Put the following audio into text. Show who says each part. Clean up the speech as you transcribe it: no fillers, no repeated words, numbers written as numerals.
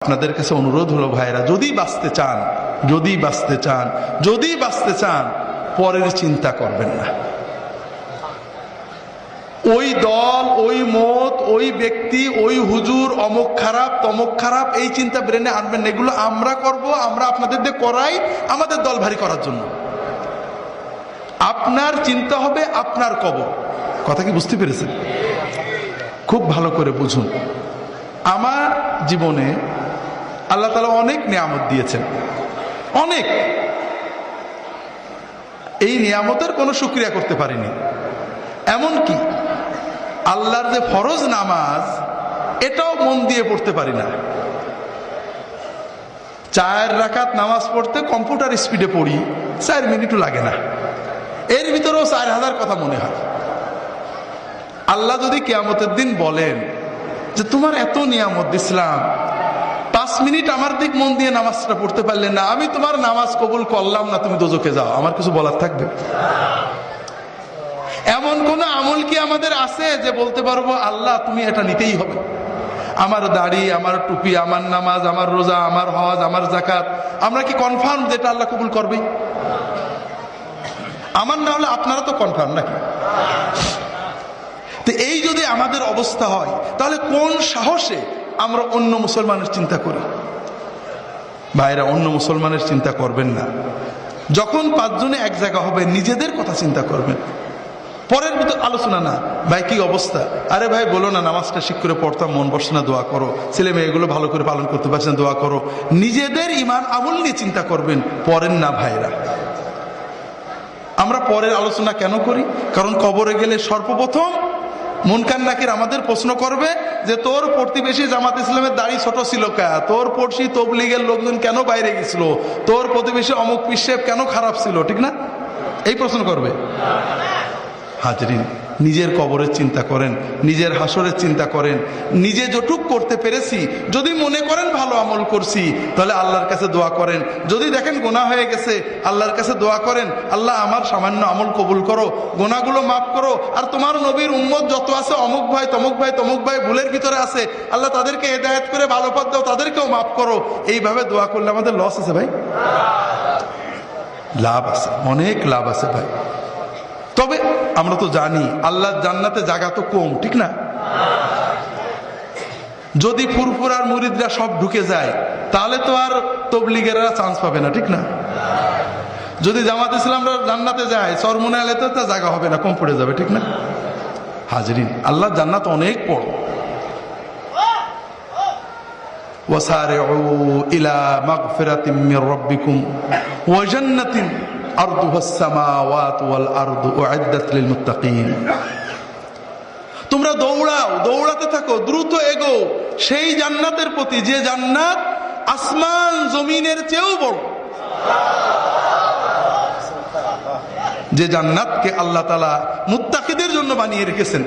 Speaker 1: আপনাদের কাছে অনুরোধ হলো ভাইরা, যদি বাঁচতে চান পরের চিন্তা করবেন না। ওই দল, ওই মত, ওই ব্যক্তি, ওই হুজুর অমুক খারাপ তমুক খারাপ, এই চিন্তা ব্রেনে আনবেন না। এগুলো আমরা করব, আমরা আপনাদের দিয়ে করাই আমাদের দল ভারী করার জন্য। আপনার চিন্তা হবে আপনার কবর। কথা কি বুঝতে পেরেছেন? খুব ভালো করে বুঝুন। আমার জীবনে আল্লাহ তাআলা অনেক নিয়ামত দিয়েছেন, অনেক। এই নিয়ামতের কোনো শুকরিয়া করতে পারিনি। এমনকি আল্লাহর যে ফরজ নামাজ, এটাও মন দিয়ে পড়তে পারি না। 4 রাকাত নামাজ পড়তে কম্পিউটার স্পিডে পড়ি, 4 মিনিটও লাগে না। এর ভিতরেও 4000 কথা মনে হয়। আল্লাহ যদি কিয়ামতের দিন বলেন যে তোমার এত নিয়ামত দিছিলাম, 5 মিনিট আমার দিক মন দিয়ে নামাজটা পড়তে পারলে না, আমি তোমার নামাজ কবুল করলাম না, তুমি দোজখে যাও, আমার কিছু বলার থাকবে? এমন কোন আমল কি আমাদের আছে যে বলতে পারবো আল্লাহ তুমি এটা নিতেই হবে? আমার দাড়ি, আমার টুপি, আমার নামাজ, আমার রোজা, আমার হজ, আমার যাকাত, আমরা কি কনফার্ম যেটা আল্লাহ কবুল করবে? আমার না হলে আপনারা তো কনফার্ম নাকি? তো এই যদি আমাদের অবস্থা হয়, তাহলে কোন সাহসে আমরা অন্য মুসলমানের চিন্তা করি? ভাইরা, অন্য মুসলমানের চিন্তা করবেন না। যখন 5 জনে এক জায়গা হবে, নিজেদের কথা চিন্তা করবেন, পরের ভিতর আলোচনা না। ভাই কি অবস্থা? আরে ভাই বলো না, নামাজটা ঠিক করে পড়তাম, মন বসে না, দোয়া করো। ছেলে মেয়ে এগুলো ভালো করে পালন করতে পারছে না, দোয়া করো। নিজেদের ইমান আমল নিয়ে চিন্তা করবেন, পরের না। ভাইরা, আমরা পরের আলোচনা কেন করি? কারণ কবরে গেলে সর্বপ্রথম মুনকার নাকির আমাদের প্রশ্ন করবে যে তোর প্রতিবেশী জামাত ইসলামের দাড়ি ছোট ছিল কে, তোর পড়শি তবলিগের লোকজন কেন বাইরে গেছিল, তোর প্রতিবেশী অমুক পীর সাহেব কেন খারাপ ছিল, ঠিক না? এই প্রশ্ন করবে। হাজরিন, নিজের কবরের চিন্তা করেন, নিজের হাসরের চিন্তা করেন। নিজে যতটুক করতে পেরেছি, যদি মনে করেন ভালো আমল করছি, তাহলে আল্লাহর কাছে দোয়া করেন। যদি দেখেন গুনাহ হয়ে গেছে, আল্লাহর কাছে দোয়া করেন, আল্লাহ আমার সামান্য আমল কবুল করো, গুনাহগুলো মাফ করো। আর তোমার নবীর উম্মত যত আছে, অমুক ভাই তমুক ভাই তমুক ভাই ভুলের ভিতরে আছে, আল্লাহ তাদেরকে হেদায়েত করে ভালো পথ দাও, তাদেরকেও মাফ করো। এইভাবে দোয়া করলে আমাদের লস আছে ভাই? লাভ আছে, অনেক লাভ আছে ভাই। তবে আমরা তো জানি আল্লাহর জান্নাতে জায়গা তো কম, ঠিক না? যদি ফুরফুরার মুরিদরা সব ঢুকে যায়, তাহলে তো আর তবলিগেরা চান্স পাবে না, ঠিক না? যদি জামাত ইসলামরা জান্নাতে যায়, চরমুনাইলেতে তো জায়গা হবে না, কম পড়ে যাবে, ঠিক না? হাজরিন, আল্লাহর জান্নাত অনেক বড়। ওয়াসারিউ ইলা মাগফিরাতিম মির রাব্বিকুম ওয়া জান্নাতিন আরদুহাস সামাওয়াতু ওয়াল আরদু উইদ্দাত লিল মুত্তাকিন। তোমরা দৌড়াও, দৌড়াতে থাকো, দ্রুত এগো সেই জান্নাতের প্রতি, যে জান্নাত আসমান জমিনের চেয়েও বড়। যে জান্নাতকে আল্লাহ তাআলা মুত্তাকিদের জন্য বানিয়ে রেখেছেন।